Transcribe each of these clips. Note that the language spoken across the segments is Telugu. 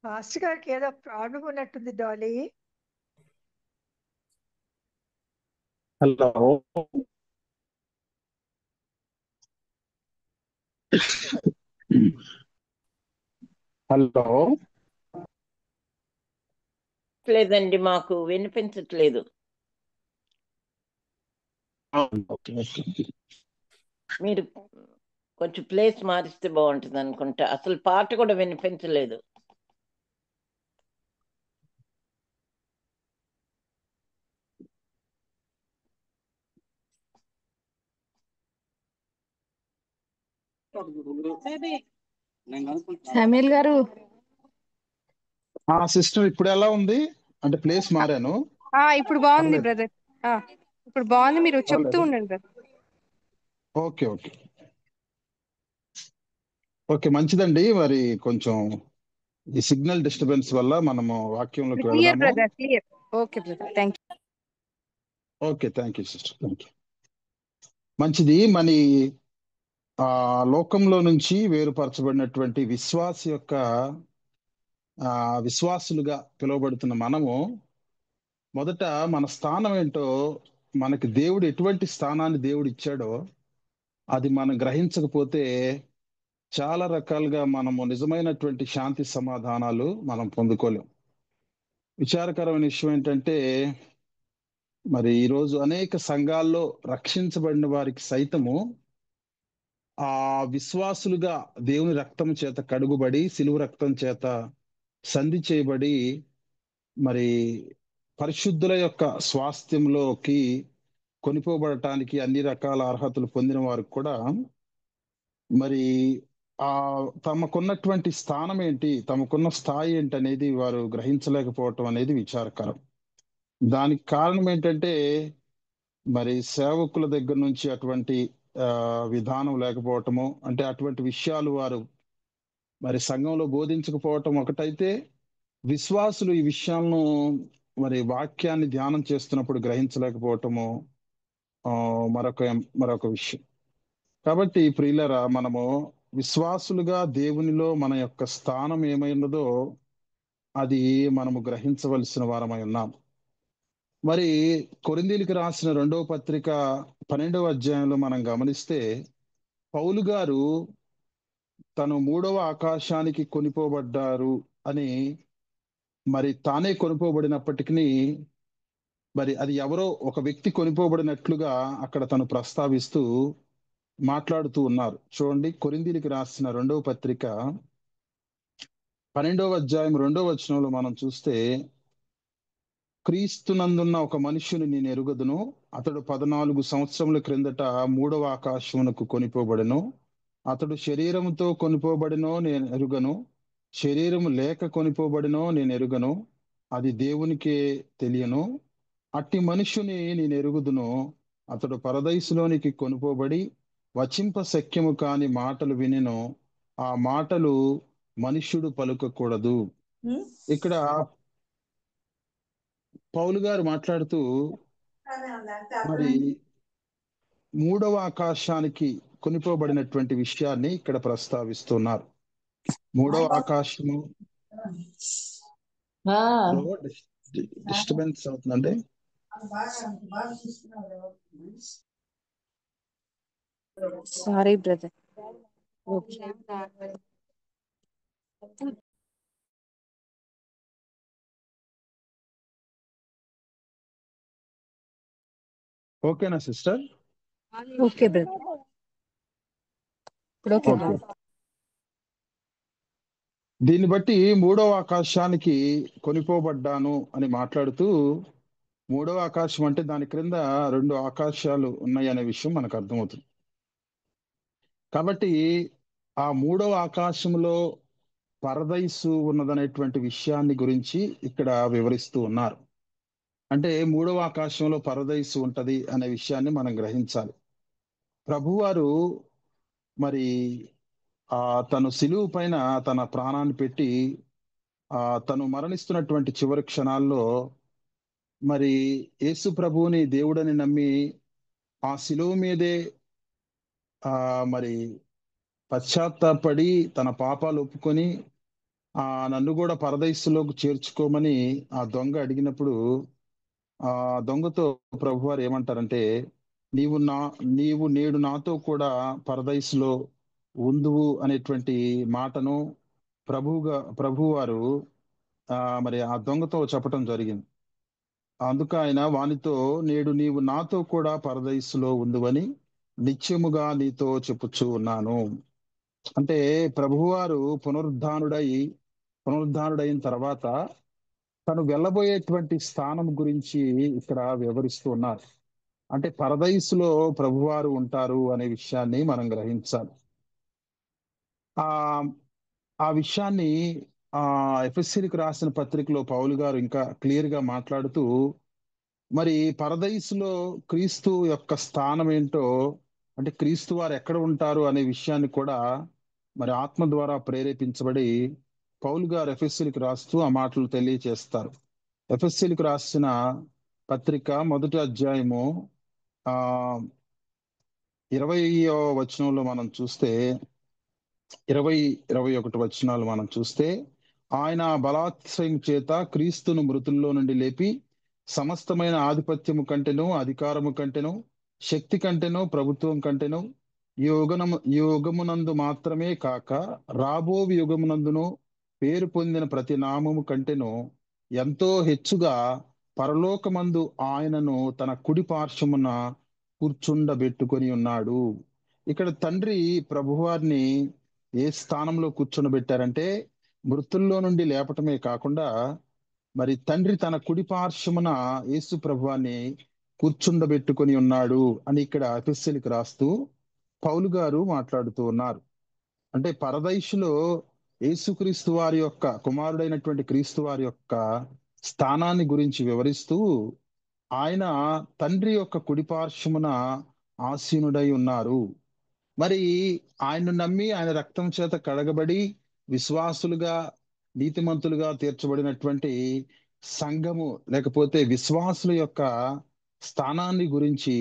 మాస్టర్ గారికి ఏదో ప్రాబ్లం ఉన్నట్టుంది డాలీ. హలో హలో లేదండి, మాకు వినిపించట్లేదు. Okay okay. మీరు కొంచెం ప్లేస్ మారిస్తే బాగుంటుంది అనుకుంటా. అసలు పాట కూడా వినిపించలేదు. సమీల్ గారు, సిస్టర్ ఇప్పుడు ఎలా ఉంది? అంటే ప్లేస్ మారాను. ఇప్పుడు బాగుంది పర్లేదు, బ్రదర్. ఇప్పుడు బాగుంది, మీరు చెప్తూ పర్లేదు. ఉండండి బ్రదర్. ఓకే ఓకే ఓకే, మంచిదండి. మరి కొంచెం ఈ సిగ్నల్ డిస్టర్బెన్స్ వల్ల మనము వాక్యంలోకి క్లియర్ వెళదాము. Brother, clear. Okay brother, thank you. Okay, thank you sister, thank you. మంచిది. మన లోకంలో నుంచి వేరుపరచబడినటువంటి విశ్వాస యొక్క విశ్వాసులుగా పిలువబడుతున్న మనము మొదట మన స్థానం ఏంటో, మనకి దేవుడు ఎటువంటి స్థానాన్ని దేవుడు ఇచ్చాడో అది మనం గ్రహించకపోతే చాలా రకాలుగా మనము నిజమైనటువంటి శాంతి సమాధానాలు మనం పొందుకోలేం. విచారకరమైన విషయం ఏంటంటే, మరి ఈరోజు అనేక సంఘాల్లో రక్షించబడిన వారికి సైతము ఆ విశ్వాసులుగా దేవుని రక్తం చేత కడుగుబడి సిలువ రక్తం చేత సంధి చేయబడి మరి పరిశుద్ధుల యొక్క స్వాస్థ్యంలోకి కొనిపోబడటానికి అన్ని రకాల అర్హతలు పొందిన వారికి కూడా మరి ఆ తమకున్నటువంటి స్థానం ఏంటి, తమకున్న స్థాయి ఏంటి అనేది వారు గ్రహించలేకపోవటం అనేది విచారకరం. దానికి కారణం ఏంటంటే, మరి సేవకుల దగ్గర నుంచి అటువంటి విధానం లేకపోవటము, అంటే అటువంటి విషయాలు వారు మరి సంఘంలో బోధించకపోవటం ఒకటైతే, విశ్వాసులు ఈ విషయాలను మరి వాక్యాన్ని ధ్యానం చేస్తున్నప్పుడు గ్రహించలేకపోవటము మరొక మరొక విషయం. కాబట్టి ప్రియులరా, మనము విశ్వాసులుగా దేవునిలో మన యొక్క స్థానం ఏమైనదో అది మనము గ్రహించవలసిన వారమై ఉన్నాం. మరి కొరింథీయులకు రాసిన 2వ పత్రిక 12వ అధ్యాయంలో మనం గమనిస్తే, పౌలు గారు తను 3వ ఆకాశానికి కొనిపోబడ్డారు అని మరి తానే కొనిపోబడినప్పటికీ మరి అది ఎవరో ఒక వ్యక్తి కొనిపోబడినట్లుగా అక్కడ తను ప్రస్తావిస్తూ మాట్లాడుతూ ఉన్నారు. చూడండి, కొరింథీయులకు రాసిన 2వ పత్రిక 12వ అధ్యాయం 2వ వచనంలో మనం చూస్తే, క్రీస్తునందున్న ఒక మనుష్యుని నేను ఎరుగదును, అతడు 14 సంవత్సరముల క్రిందట 3వ ఆకాశమునకు కొనిపోబడెను. అతడు శరీరముతో కొనిపోబడినో నేను ఎరుగను, శరీరము లేక కొనిపోబడినో నేను ఎరుగను, అది దేవునికే తెలియను. అట్టి మనుష్యుని నేను ఎరుగుదును, అతడు పరదైసులోనికి కొనుపోబడి వచింప శక్యము కాని మాటలు వినెను, ఆ మాటలు మనుష్యుడు పలుకకూడదు. ఇక్కడ పౌలు గారు మాట్లాడుతూ మరి 3వ ఆకాశానికి కొనిపోబడినటువంటి విషయాన్ని ఇక్కడ ప్రస్తావిస్తున్నారు. 3వ ఆకాశము డిస్టర్బెన్స్ అవుతుందండి. Sorry brother. ఓకే, ఓకేనా సిస్టర్? ఓకే బ్రదర్, ఇప్పుడు ఓకే ఓకే. బ్రదర్. దీన్ని బట్టి 3వ ఆకాశానికి కొనిపోబడ్డాను అని మాట్లాడుతూ, 3వ ఆకాశం అంటే దాని క్రింద 2 ఆకాశాలు ఉన్నాయి అనే విషయం మనకు అర్థమవుతుంది. కాబట్టి ఆ 3వ ఆకాశంలో పరదైసు ఉన్నదనేటువంటి విషయాన్ని గురించి ఇక్కడ వివరిస్తూ ఉన్నారు. అంటే 3వ ఆకాశంలో పరదైసు ఉంటది అనే విషయాన్ని మనం గ్రహించాలి. ప్రభువారు మరి తను సిలువు పైన తన ప్రాణాన్ని పెట్టి తను మరణిస్తున్నటువంటి చివరి క్షణాల్లో మరి యేసు ప్రభువుని దేవుడని నమ్మి ఆ సిలువు మీదే మరి పశ్చాత్తాపడి తన పాపాలు ఒప్పుకొని నన్ను కూడా పరదైసులోకి చేర్చుకోమని ఆ దొంగ అడిగినప్పుడు ఆ దొంగతో ప్రభువారు ఏమంటారంటే, నీవు నా నీవు నేడు నాతో కూడా పరదైసులో ఉందువు అనేటువంటి మాటను ప్రభువారు మరి ఆ దొంగతో చెప్పటం జరిగింది. అందుకు ఆయన వానితో, నేడు నీవు నాతో కూడా పరదైసులో ఉందువని నిత్యముగా నీతో చెప్పుచూ ఉన్నాను. అంటే ప్రభువారు పునరుద్ధానుడైన తర్వాత తను వెళ్ళబోయేటువంటి స్థానం గురించి ఇక్కడ వివరిస్తూ ఉన్నారు. అంటే పరదైసులో ప్రభువారు ఉంటారు అనే విషయాన్ని మనం గ్రహించాలి. ఆ ఆ విషయాన్ని ఎఫెసీయులకు రాసిన పత్రికలో పౌలు గారు ఇంకా క్లియర్ గా మాట్లాడుతూ, మరి పరదైసులో క్రీస్తు యొక్క స్థానం ఏంటో, అంటే క్రీస్తు వారు ఎక్కడ ఉంటారు అనే విషయాన్ని కూడా మరి ఆత్మ ద్వారా ప్రేరేపించబడి పౌలు గారు ఎఫెసీయులకు రాస్తూ ఆ మాటలు తెలియజేస్తారు. ఎఫెసీయులకు రాసిన పత్రిక 1వ అధ్యాయము 20వ వచనంలో మనం చూస్తే, 21 వచనాలు మనం చూస్తే, ఆయన బలాత్సయం చేత క్రీస్తును మృతుల్లో నుండి లేపి సమస్తమైన ఆధిపత్యము కంటెను, అధికారము కంటెను, శక్తి కంటెను, ప్రభుత్వం కంటెను, యుగమునందు మాత్రమే కాక రాబో యుగమునందును పేరు పొందిన ప్రతి నామము కంటెను ఎంతో హెచ్చుగా పరలోకమందు ఆయనను తన కుడి పార్శ్వమున కూర్చుండబెట్టుకొని ఉన్నాడు. ఇక్కడ తండ్రి ప్రభువారిని ఏ స్థానంలో కూర్చుండబెట్టారంటే, మృతుల్లో నుండి లేపటమే కాకుండా మరి తండ్రి తన కుడి పార్శ్వమున యేసు ప్రభువాన్ని కూర్చుండబెట్టుకొని ఉన్నాడు అని ఇక్కడ ఎఫెసీయులకు రాస్తూ పౌలు గారు మాట్లాడుతూ ఉన్నారు. అంటే పరదైసులో యేసుక్రీస్తు వారి యొక్క కుమారుడైనటువంటి క్రీస్తు వారి యొక్క స్థానాన్ని గురించి వివరిస్తూ, ఆయన తండ్రి యొక్క కుడి పార్శ్వమున ఆసీనుడై ఉన్నారు. మరి ఆయన్ను నమ్మి ఆయన రక్తం చేత కడగబడి విశ్వాసులుగా నీతిమంతులుగా తీర్చబడినటువంటి సంఘము లేకపోతే విశ్వాసుల యొక్క స్థానాన్ని గురించి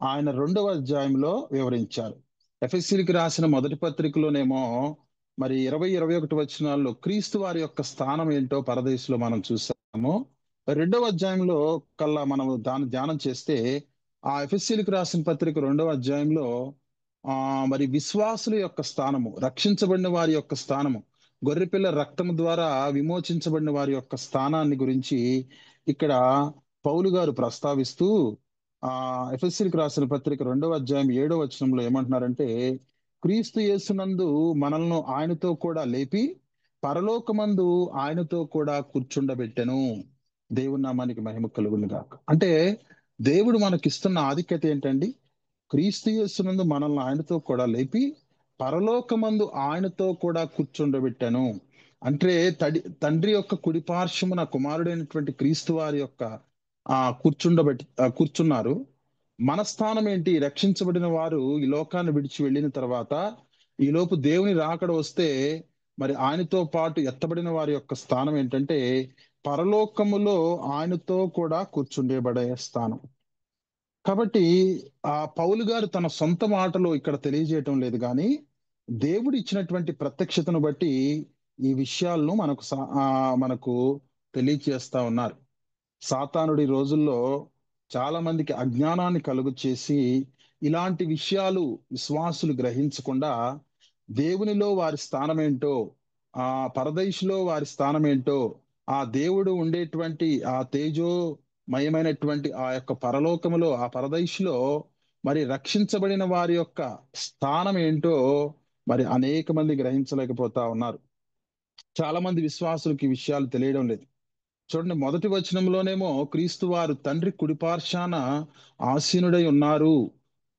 ఆయన 2వ అధ్యాయంలో వివరించారు. ఎఫెసీయులకు రాసిన మొదటి పత్రికలోనేమో మరి 20-21 వచనాల్లో క్రీస్తు వారి యొక్క స్థానం ఏంటో పరదేశంలో మనం చూసాము. 2వ అధ్యాయంలో కల్లా మనం దాన్ని ధ్యానం చేస్తే, ఆ ఎఫెసీయులకు రాసిన పత్రిక 2వ అధ్యాయంలో మరి విశ్వాసుల యొక్క స్థానము, రక్షించబడిన వారి యొక్క స్థానము, గొర్రెపిల్ల రక్తము ద్వారా విమోచించబడిన వారి యొక్క స్థానాన్ని గురించి ఇక్కడ పౌలు గారు ప్రస్తావిస్తూ ఎఫెసీయులకు రాసిన పత్రిక 2వ అధ్యాయం 7వ వచనంలో ఏమంటున్నారంటే, క్రీస్తు యేసునందు మనల్ని ఆయనతో కూడా లేపి పరలోకమందు ఆయనతో కూడా కూర్చుండబెట్టెను. దేవుని నామానికి మహిమ కలుగును గాక. అంటే దేవుడు మనకిస్తున్న ఆధిక్యత ఏంటండి? క్రీస్తు యేసునందు మనల్ని ఆయనతో కూడా లేపి పరలోకమందు ఆయనతో కూడా కూర్చుండబెట్టాను. అంటే తండ్రి యొక్క కుడి పార్శ్వమున కుమారుడైనటువంటి క్రీస్తు వారి యొక్క కూర్చున్నారు. మన స్థానం ఏంటి? రక్షించబడిన వారు ఈ లోకాన్ని విడిచి వెళ్ళిన తర్వాత ఈ లోపు దేవుని రాకడ వస్తే మరి ఆయనతో పాటు ఎత్తబడిన వారి యొక్క స్థానం ఏంటంటే పరలోకములో ఆయనతో కూడా కూర్చుండేబడే స్థానం. కాబట్టి పౌలు గారు తన సొంత మాటలో ఇక్కడ తెలియజేయటం లేదు, కానీ దేవుడు ఇచ్చినటువంటి ప్రత్యక్షతను బట్టి ఈ విషయాలను మనకు తెలియచేస్తా ఉన్నారు. సాతానుడి రోజుల్లో చాలా మందికి అజ్ఞానాన్ని కలుగు చేసి ఇలాంటి విషయాలు విశ్వాసులు గ్రహించకుండా దేవునిలో వారి స్థానం ఏంటో, పరదైసులో వారి స్థానం ఏంటో, ఆ దేవుడు ఉండేటువంటి ఆ తేజోమయమైనటువంటి ఆ యొక్క పరలోకములో ఆ పరదైసులో మరి రక్షించబడిన వారి యొక్క స్థానం ఏంటో మరి అనేక మంది గ్రహించలేకపోతా ఉన్నారు. చాలా మంది విశ్వాసులకి ఈ విషయాలు తెలియడం లేదు. చూడండి, మొదటి వచనంలోనేమో క్రీస్తు వారు తండ్రి కుడిపార్శాన ఆసీనుడై ఉన్నారు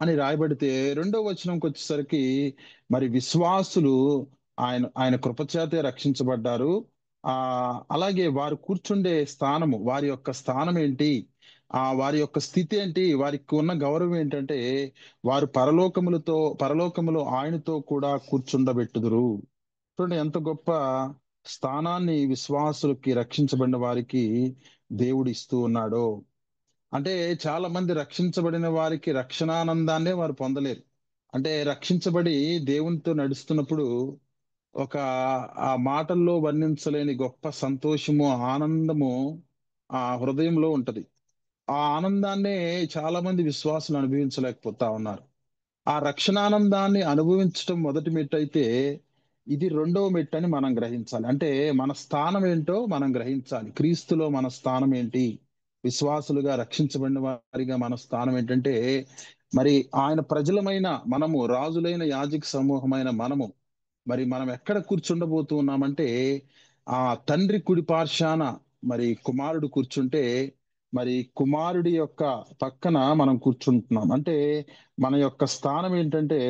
అని రాయబడితే, 2వ వచనంకి వచ్చేసరికి మరి విశ్వాసులు ఆయన కృపచేతే రక్షించబడ్డారు. అలాగే వారు కూర్చుండే స్థానము, వారి యొక్క స్థానం ఏంటి, వారి యొక్క స్థితి ఏంటి, వారికి ఉన్న గౌరవం ఏంటంటే వారు పరలోకములో ఆయనతో కూడా కూర్చుండబెట్టుదురు. చూడండి ఎంత గొప్ప స్థానాన్ని విశ్వాసులకి, రక్షించబడిన వారికి దేవుడు ఇస్తూ ఉన్నాడో. అంటే చాలా మంది రక్షించబడిన వారికి రక్షణానందాన్నే వారు పొందలేరు. అంటే రక్షించబడి దేవునితో నడుస్తున్నప్పుడు ఒక ఆ మాటల్లో వర్ణించలేని గొప్ప సంతోషము, ఆనందము ఆ హృదయంలో ఉంటది. ఆ ఆనందాన్నే చాలా మంది విశ్వాసులు అనుభవించలేకపోతా ఉన్నారు. ఆ రక్షణానందాన్ని అనుభవించటం మొదటి మెట్టయితే, ఇది రెండవ మెట్టని మనం గ్రహించాలి. అంటే మన స్థానం ఏంటో మనం గ్రహించాలి. క్రీస్తులో మన స్థానం ఏంటి? విశ్వాసులుగా రక్షించబడిన వారిగా మన స్థానం ఏంటంటే, మరి ఆయన ప్రజలమైన మనము, రాజులైన యాజక సమూహమైన మనము, మరి మనం ఎక్కడ కూర్చుండబోతూ ఉన్నామంటే, ఆ తండ్రి కుడి పార్శ్వాన మరి కుమారుడు కూర్చుంటే, మరి కుమారుడి యొక్క పక్కన మనం కూర్చుంటున్నాం. అంటే మన యొక్క స్థానం ఏంటంటే,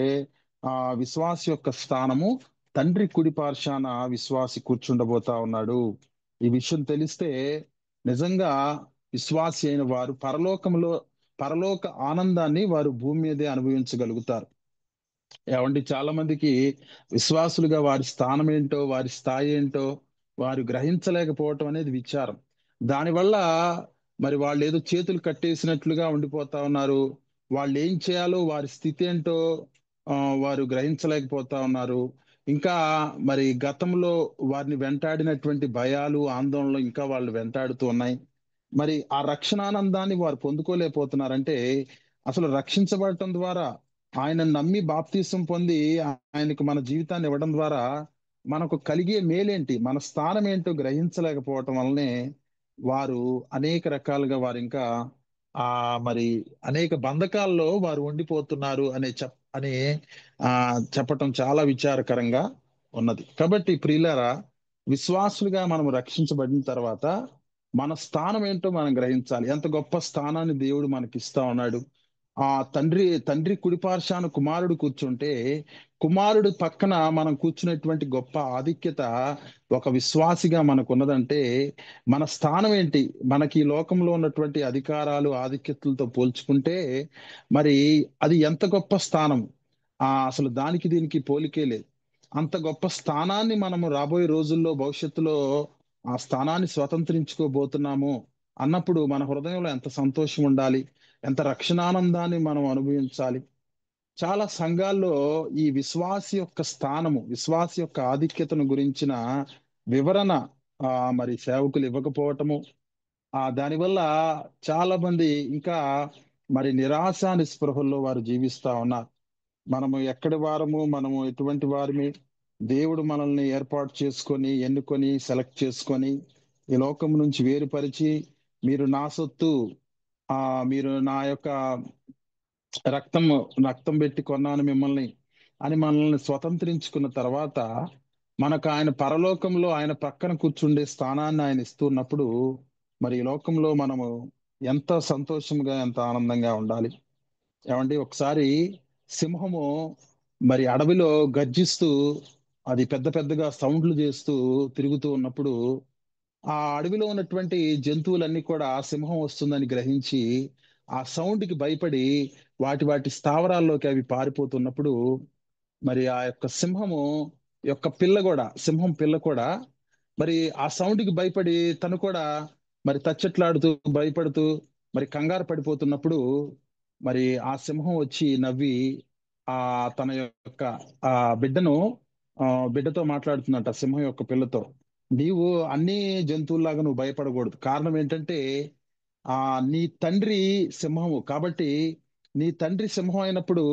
ఆ విశ్వాసి యొక్క స్థానము తండ్రి కుడి పార్శ్వాన విశ్వాసి కూర్చుండబోతా ఉన్నాడు. ఈ విషయం తెలిస్తే నిజంగా విశ్వాసి అయిన వారు పరలోక ఆనందాన్ని వారు భూమి మీదే అనుభవించగలుగుతారు. ఏమండి, చాలా మందికి విశ్వాసులుగా వారి స్థానం ఏంటో, వారి స్థాయి ఏంటో వారు గ్రహించలేకపోవటం అనేది విచారం. దానివల్ల మరి వాళ్ళు ఏదో చేతులు కట్టేసినట్లుగా ఉండిపోతా ఉన్నారు. వాళ్ళు ఏం చేయాలో, వారి స్థితి ఏంటో ఆ, వారు గ్రహించలేకపోతా ఉన్నారు. ఇంకా మరి గతంలో వారిని వెంటాడినటువంటి భయాలు, ఆందోళనలు ఇంకా వాళ్ళు వెంటాడుతూ ఉన్నాయి. మరి ఆ రక్షణానందాన్ని వారు పొందుకోలేకపోతున్నారంటే, అసలు రక్షించబడటం ద్వారా, ఆయన నమ్మి బాప్తీసం పొంది ఆయనకు మన జీవితాన్ని ఇవ్వడం ద్వారా మనకు కలిగే మేలేంటి, మన స్థానం ఏంటో గ్రహించలేకపోవటం వల్లనే వారు అనేక రకాలుగా వారు ఇంకా ఆ మరి అనేక బంధకాల్లో వారు ఉండిపోతున్నారు అని చెప్పటం చాలా విచారకరంగా ఉన్నది. కాబట్టి ప్రియులారా, విశ్వాసులుగా మనం రక్షించబడిన తర్వాత మన స్థానం ఏంటో మనం గ్రహించాలి. ఎంత గొప్ప స్థానాన్ని దేవుడు మనకి ఇస్తా ఉన్నాడు. ఆ తండ్రి కుడిపార్శ్వాన కుమారుడు కూర్చుంటే, కుమారుడు పక్కన మనం కూర్చున్నటువంటి గొప్ప ఆధిక్యత ఒక విశ్వాసిగా మనకు ఉన్నదంటే, మన స్థానం ఏంటి? మనకి ఈ లోకంలో ఉన్నటువంటి అధికారాలు, ఆధిక్యతలతో పోల్చుకుంటే మరి అది ఎంత గొప్ప స్థానం! అసలు దానికి దీనికి పోలికే లేదు. అంత గొప్ప స్థానాన్ని మనము రాబోయే రోజుల్లో, భవిష్యత్తులో ఆ స్థానాన్ని స్వతంత్రించుకోబోతున్నాము అన్నప్పుడు మన హృదయంలో ఎంత సంతోషం ఉండాలి, ఎంత రక్షణానందాన్ని మనం అనుభవించాలి. చాలా సంఘాల్లో ఈ విశ్వాసి యొక్క స్థానము, విశ్వాసి యొక్క ఆధిక్యతను గురించిన వివరణ మరి సేవకులు ఇవ్వకపోవటము, దానివల్ల చాలా మంది ఇంకా మరి నిరాశ నిస్పృహల్లో వారు జీవిస్తా ఉన్నారు. మనము ఎక్కడి వారము, మనము ఎటువంటి వారిని, దేవుడు మనల్ని ఏర్పాటు చేసుకొని, ఎన్నుకొని, సెలెక్ట్ చేసుకొని ఈ లోకం నుంచి వేరుపరిచి, మీరు నా సొత్తు, మీరు నా యొక్క రక్తం రక్తం పెట్టి కొన్నాను మిమ్మల్ని అని మనల్ని స్వతంత్రించుకున్న తర్వాత, మనకు ఆయన పరలోకంలో ఆయన పక్కన కూర్చుండే స్థానాన్ని ఆయన ఇస్తున్నప్పుడు, మరి ఈ లోకంలో మనము ఎంత సంతోషంగా, ఎంత ఆనందంగా ఉండాలి. ఏమండి, ఒకసారి సింహము మరి అడవిలో గర్జిస్తూ, అది పెద్ద పెద్దగా సౌండ్లు చేస్తూ తిరుగుతూ ఉన్నప్పుడు, ఆ అడవిలో ఉన్నటువంటి జంతువులన్నీ కూడా సింహం వస్తుందని గ్రహించి ఆ సౌండ్ కి భయపడి వాటి వాటి స్థావరాల్లోకి అవి పారిపోతున్నప్పుడు, మరి ఆ యొక్క సింహం పిల్ల కూడా మరి ఆ సౌండ్ కి భయపడి తను కూడా మరి తచ్చట్లాడుతూ, భయపడుతూ, మరి కంగారు పడిపోతున్నప్పుడు, మరి ఆ సింహం వచ్చి నవ్వి ఆ తన యొక్క ఆ బిడ్డను ఆ బిడ్డతో మాట్లాడుతుందంట, సింహం యొక్క పిల్లతో. నీవు అన్ని జంతువుల్లాగా నువ్వు భయపడకూడదు. కారణం ఏంటంటే, ఆ నీ తండ్రి సింహము కాబట్టి, నీ తండ్రి సింహం అయినప్పుడు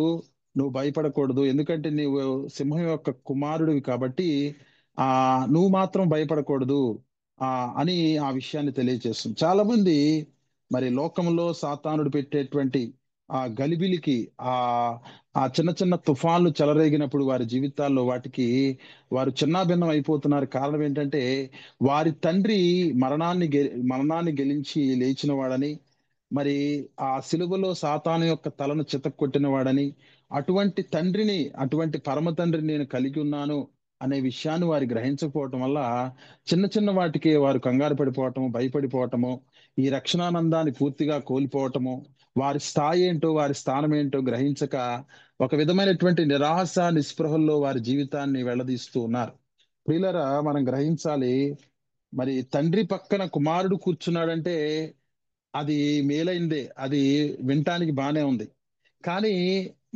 నువ్వు భయపడకూడదు. ఎందుకంటే నీవు సింహం యొక్క కుమారుడివి కాబట్టి ఆ నువ్వు మాత్రం భయపడకూడదు ఆ అని ఆ విషయాన్ని తెలియజేస్తుంది. చాలా మంది మరి లోకంలో సాతానుడు పెట్టేటువంటి ఆ గలిబిలికి, ఆ ఆ చిన్న చిన్న తుఫాన్లు చెలరేగినప్పుడు వారి జీవితాల్లో వాటికి వారు చిన్నాభిన్నం అయిపోతున్నారు. కారణం ఏంటంటే, వారి తండ్రి మరణాన్ని గెలించి లేచిన వాడని, మరి ఆ సిలువలో సాతాను యొక్క తలను చితక్కొట్టిన వాడని, అటువంటి పరమ తండ్రిని నేను కలిగి ఉన్నాను అనే విషయాన్ని వారు గ్రహించకపోవటం వల్ల చిన్న చిన్న వాటికి వారు కంగారు పడిపోవటము, భయపడిపోవటము, ఈ రక్షణానందాన్ని పూర్తిగా కోల్పోవటము, వారి స్థాయి ఏంటో, వారి స్థానం ఏంటో గ్రహించక ఒక విధమైనటువంటి నిరాశ నిస్పృహల్లో వారి జీవితాన్ని వెళ్లదీస్తూ ఉన్నారు. ప్రియులరా, మనం గ్రహించాలి, మరి తండ్రి పక్కన కుమారుడు కూర్చున్నాడంటే అది మేలైందే, అది వినటానికి బానే ఉంది. కానీ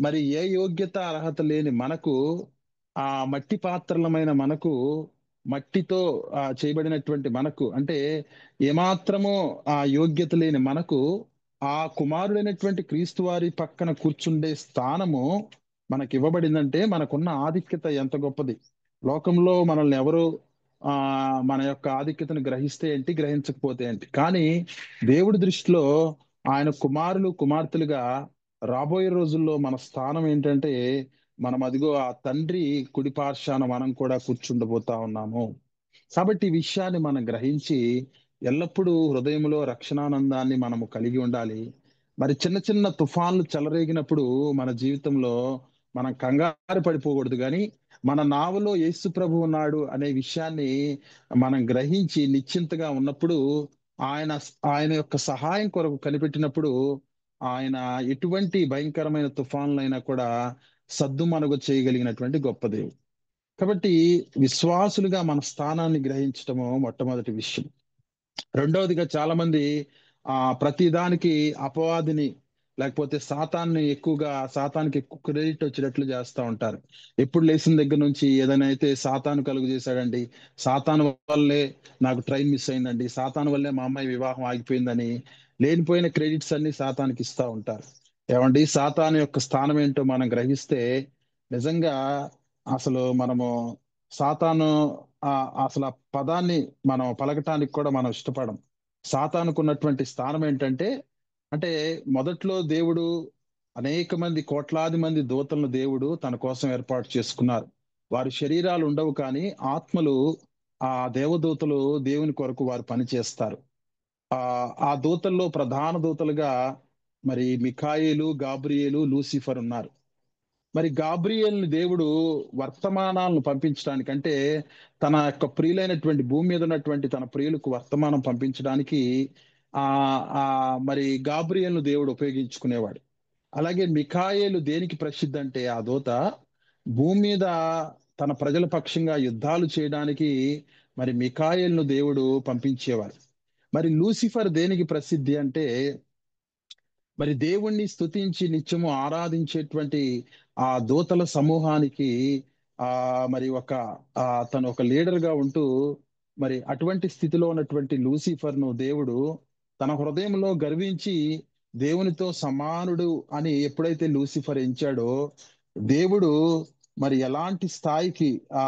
మరి ఏ యోగ్యత అర్హత లేని మనకు ఆ మట్టి పాత్రలమైన మనకు, మట్టితో చేయబడినటువంటి మనకు, అంటే ఏమాత్రమో ఆ యోగ్యత లేని మనకు ఆ కుమారుడైనటువంటి క్రీస్తు వారి పక్కన కూర్చుండే స్థానము మనకి ఇవ్వబడిందంటే మనకున్న ఆధిక్యత ఎంత గొప్పది. లోకంలో మనల్ని ఎవరు ఆ మన యొక్క ఆధిక్యతను గ్రహిస్తే ఏంటి, గ్రహించకపోతే ఏంటి, కానీ దేవుడి దృష్టిలో ఆయన కుమారులు కుమార్తెలుగా రాబోయే రోజుల్లో మన స్థానం ఏంటంటే, మనం అదిగో ఆ తండ్రి కుడి పార్శ్వాన మనం కూడా కూర్చుండబోతా ఉన్నాము. కాబట్టి ఈ విషయాన్ని మనం గ్రహించి ఎల్లప్పుడూ హృదయంలో రక్షణానందాన్ని మనము కలిగి ఉండాలి. మరి చిన్న చిన్న తుఫాన్లు చెలరేగినప్పుడు మన జీవితంలో మనం కంగారు పడిపోకూడదు, కానీ మన నావలో యేసు ప్రభు ఉన్నాడు అనే విషయాన్ని మనం గ్రహించి నిశ్చింతగా ఉన్నప్పుడు, ఆయన ఆయన యొక్క సహాయం కొరకు కనిపెట్టినప్పుడు, ఆయన ఎటువంటి భయంకరమైన తుఫాన్లైనా కూడా సద్దుమణుగ చేయగలిగినటువంటి గొప్ప దేవుడు. కాబట్టి విశ్వాసులుగా మన స్థానాన్ని గ్రహించటము మొట్టమొదటి విషయం. రెండవదిగా చాలా మంది ప్రతిదానికి అపవాదిని, లేకపోతే సాతానికి ఎక్కువ క్రెడిట్ వచ్చేటట్లు చేస్తూ ఉంటారు. ఎప్పుడు లేచిన దగ్గర నుంచి ఏదైనా అయితే సాతాను కలుగు చేశాడండి, సాతాను వల్లే నాకు ట్రైన్ మిస్ అయిందండి, సాతాను వల్లే మా అమ్మాయి వివాహం ఆగిపోయిందని లేనిపోయిన క్రెడిట్స్ అన్ని సాతానికి ఇస్తా ఉంటారు. ఏమండి, సాతాను యొక్క స్థానం ఏంటో మనం గ్రహిస్తే నిజంగా అసలు మనము సాతాను అసలు ఆ పదాన్ని మనం పలకటానికి కూడా మనం ఇష్టపడం. సాతానుకున్నటువంటి స్థానం ఏంటంటే, అంటే మొదట్లో దేవుడు అనేక మంది, కోట్లాది మంది దూతలను దేవుడు తన కోసం ఏర్పాటు చేసుకున్నారు. వారి శరీరాలు ఉండవు, కానీ ఆత్మలు, ఆ దేవదూతలు దేవుని కొరకు వారు పనిచేస్తారు. ఆ దూతల్లో ప్రధాన దూతలుగా మరి మిఖాయేలు, గాబ్రియేలు, లూసిఫర్ ఉన్నారు. మరి గాబ్రియేల్ని దేవుడు వర్తమానాలను పంపించడానికి, అంటే తన యొక్క ప్రియులైనటువంటి భూమి మీద ఉన్నటువంటి తన ప్రియులకు వర్తమానం పంపించడానికి ఆ ఆ మరి గాబ్రియేల్ను దేవుడు ఉపయోగించుకునేవాడు. అలాగే మిఖాయేలు దేనికి ప్రసిద్ధి అంటే, ఆ దూత భూమి మీద తన ప్రజల పక్షంగా యుద్ధాలు చేయడానికి మరి మిఖాయేల్ను దేవుడు పంపించేవారు. మరి లూసిఫర్ దేనికి ప్రసిద్ధి అంటే, మరి దేవుణ్ణి స్తుతించి నిత్యము ఆరాధించేటువంటి ఆ దూతల సమూహానికి ఆ మరి తను ఒక లీడర్ గా ఉంటూ, మరి అటువంటి స్థితిలో ఉన్నటువంటి లూసిఫర్ ను దేవుడు తన హృదయంలో గర్వించి దేవునితో సమానుడు అని ఎప్పుడైతే లూసిఫర్ ఎంచాడో, దేవుడు మరి ఎలాంటి స్థాయికి ఆ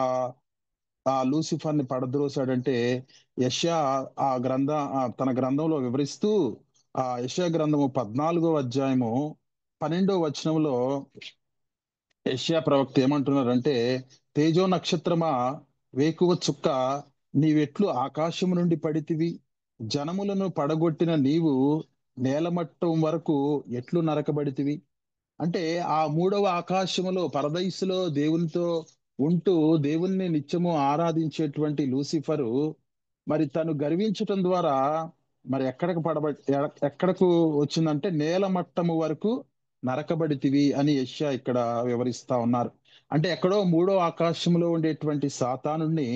ఆ లూసిఫర్ ని పడద్రోశాడంటే, యెషయా తన గ్రంథంలో వివరిస్తూ, యెషయా గ్రంథము 14వ అధ్యాయము 12వ వచనంలో యెషయా ప్రవక్త ఏమంటున్నారంటే, తేజో నక్షత్రమా, వేకువ చుక్క, నీవెట్లు ఆకాశము నుండి పడితివి, జనములను పడగొట్టిన నీవు నేలమట్టం వరకు ఎట్లు నరకబడితివి. అంటే ఆ మూడవ ఆకాశములో, పరదైసులో దేవునితో ఉంటూ దేవుణ్ణి నిత్యము ఆరాధించేటువంటి లూసిఫరు మరి తను గర్వించటం ద్వారా మరి ఎక్కడకు వచ్చిందంటే, నేల మట్టము వరకు నరకబడితివి అని యెషయా ఇక్కడ వివరిస్తా ఉన్నారు. అంటే ఎక్కడో మూడో ఆకాశంలో ఉండేటువంటి సాతానుణ్ణి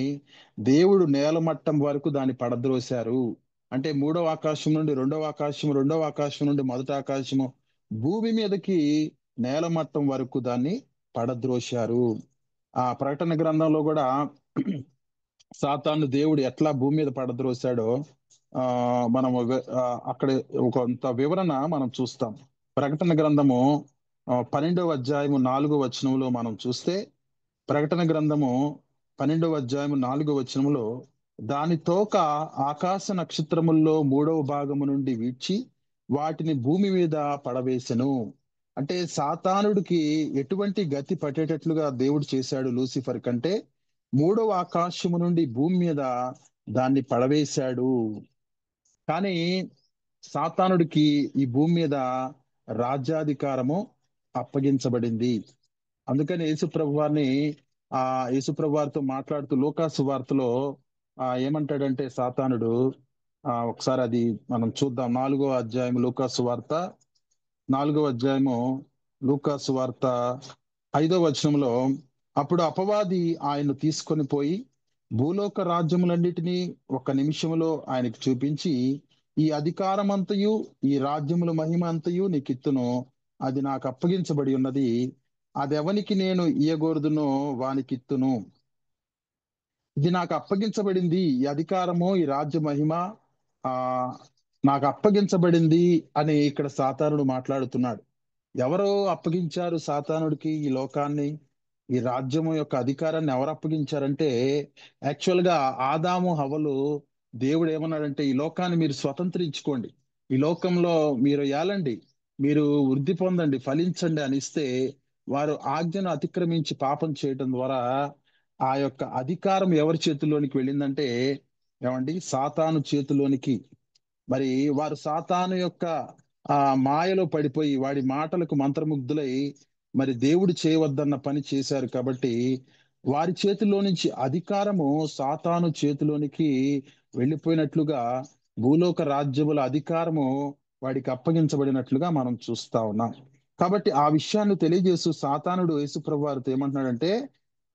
దేవుడు నేల మట్టం వరకు దాన్ని పడద్రోశారు. అంటే మూడవ ఆకాశం నుండి రెండవ ఆకాశము, రెండవ ఆకాశం నుండి మొదటి ఆకాశము, భూమి మీదకి నేల మట్టం వరకు దాన్ని పడద్రోశారు. ఆ ప్రకటన గ్రంథంలో కూడా సాతాను దేవుడు ఎట్లా భూమి మీద పడద్రోశాడో మనం అక్కడ కొంత వివరణ మనం చూస్తాం. ప్రకటన గ్రంథము 12వ అధ్యాయము 4వ వచనంలో మనం చూస్తే, ప్రకటన గ్రంథము 12వ అధ్యాయము 4వ వచనంలో, దాని తోక ఆకాశ నక్షత్రముల్లో 3వ భాగము నుండి వీడ్చి వాటిని భూమి మీద పడవేసెను. అంటే సాతానుడికి ఎటువంటి గతి పట్టేటట్లుగా దేవుడు చేశాడు లూసిఫర్ కంటే, 3వ ఆకాశము నుండి భూమి మీద దాన్ని పడవేశాడు. కానీ సాతానుడికి ఈ భూమి మీద రాజ్యాధికారము అప్పగించబడింది. అందుకని యేసుప్రభు వారితో మాట్లాడుతూ లూకాసు వార్తలో ఏమంటాడంటే సాతానుడు, ఒకసారి అది మనం చూద్దాం. 4వ అధ్యాయం లూకాసు వార్త 4వ అధ్యాయము లూకాసు వార్త 5వ వచనంలో, అప్పుడు అపవాది ఆయన్ను తీసుకొని పోయి భూలోక రాజ్యములన్నిటినీ ఒక నిమిషములో ఆయనకు చూపించి, ఈ అధికారమంతయు ఈ రాజ్యముల మహిమ అంతయు నీకిత్తును, అది నాకు అప్పగించబడి ఉన్నది, అదెవనికి నేను ఇయ్యగోరుదునో వానికిత్తును. ఇది నాకు అప్పగించబడింది, ఈ అధికారము, ఈ రాజ్య మహిమ ఆ నాకు అప్పగించబడింది అని ఇక్కడ సాతానుడు మాట్లాడుతున్నాడు. ఎవరు అప్పగించారు సాతానుడికి ఈ లోకాన్ని, ఈ రాజ్యము యొక్క అధికారాన్ని ఎవరు అప్పగించారంటే, యాక్చువల్ గా ఆదాము హవ్వలు దేవుడు ఏమన్నాడంటే, ఈ లోకాన్ని మీరు స్వతంత్రించుకోండి, ఈ లోకంలో మీరు ఏలండి, మీరు వృద్ధి పొందండి, ఫలించండి అని ఇస్తే, వారు ఆజ్ఞను అతిక్రమించి పాపం చేయడం ద్వారా ఆ యొక్క అధికారం ఎవరి చేతిలోనికి వెళ్ళిందంటే, ఏమండి, సాతాను చేతిలోనికి. మరి వారు సాతాను యొక్క ఆ మాయలో పడిపోయి వాడి మాటలకు మంత్రముగ్ధులై మరి దేవుడు చేయవద్దన్న పని చేశారు కాబట్టి వారి చేతిలో నుంచి అధికారము సాతాను చేతిలోనికి వెళ్ళిపోయినట్లుగా భూలోక రాజ్యముల అధికారము వాడికి అప్పగించబడినట్లుగా మనం చూస్తా ఉన్నాం. కాబట్టి ఆ విషయాన్ని తెలియజేస్తూ సాతానుడు యేసుప్రభు వారితో ఏమంటున్నాడంటే,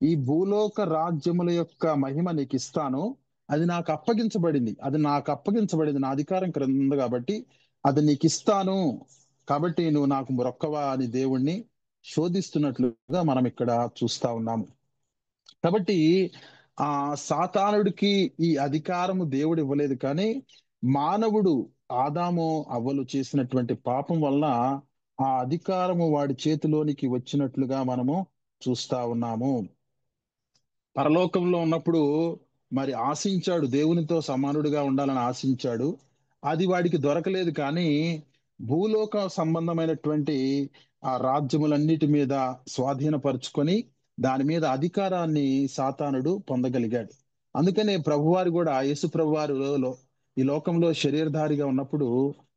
ఈ భూలోక రాజ్యముల యొక్క మహిమ నీకు ఇస్తాను, అది నాకు అప్పగించబడింది, అది నాకు అప్పగించబడింది, నా అధికారం క్రింద ఉంది కాబట్టి అది నీకు ఇస్తాను, కాబట్టి నువ్వు నాకు మొక్కవా అని దేవుణ్ణి శోధిస్తున్నట్లుగా మనం ఇక్కడ చూస్తా ఉన్నాము. కాబట్టి ఆ సాతానుడికి ఈ అధికారము దేవుడు ఇవ్వలేదు, కానీ మానవుడు ఆదాము అవ్వలు చేసినటువంటి పాపం వలన ఆ అధికారము వాడి చేతిలోనికి వచ్చినట్లుగా మనము చూస్తా ఉన్నాము. పరలోకంలో ఉన్నప్పుడు మరి ఆశించాడు, దేవునితో సమానుడిగా ఉండాలని ఆశించాడు, అది వాడికి దొరకలేదు. కానీ భూలోక సంబంధమైనటువంటి ఆ రాజ్యములన్నిటి మీద స్వాధీనపరుచుకొని దాని మీద అధికారాన్ని సాతానుడు పొందగలిగాడు. అందుకనే ప్రభువారు కూడా, యేసు ప్రభువారు ఈ లోకంలో శరీరధారిగా ఉన్నప్పుడు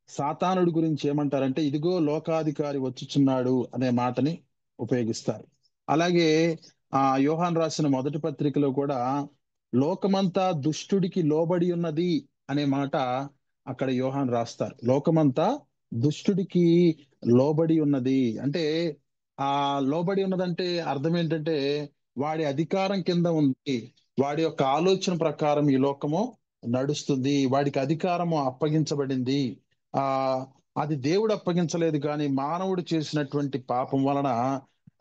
సాతానుడి గురించి ఏమంటారంటే, ఇదిగో లోకాధికారి వచ్చుచున్నాడు అనే మాటని ఉపయోగిస్తారు. అలాగే యోహాన్ రాసిన మొదటి పత్రికలో కూడా లోకమంతా దుష్టుడికి లోబడి ఉన్నది అనే మాట అక్కడ యోహాన్ రాస్తారు. లోకమంతా దుష్టుడికి లోబడి ఉన్నది అంటే, ఆ లోబడి ఉన్నదంటే అర్థం ఏంటంటే, వాడి అధికారం కింద ఉంది, వాడి యొక్క ఆలోచన ప్రకారం ఈ లోకము నడుస్తుంది, వాడికి అధికారము అప్పగించబడింది. ఆ అది దేవుడు అప్పగించలేదు, కానీ మానవుడు చేసినటువంటి పాపం వలన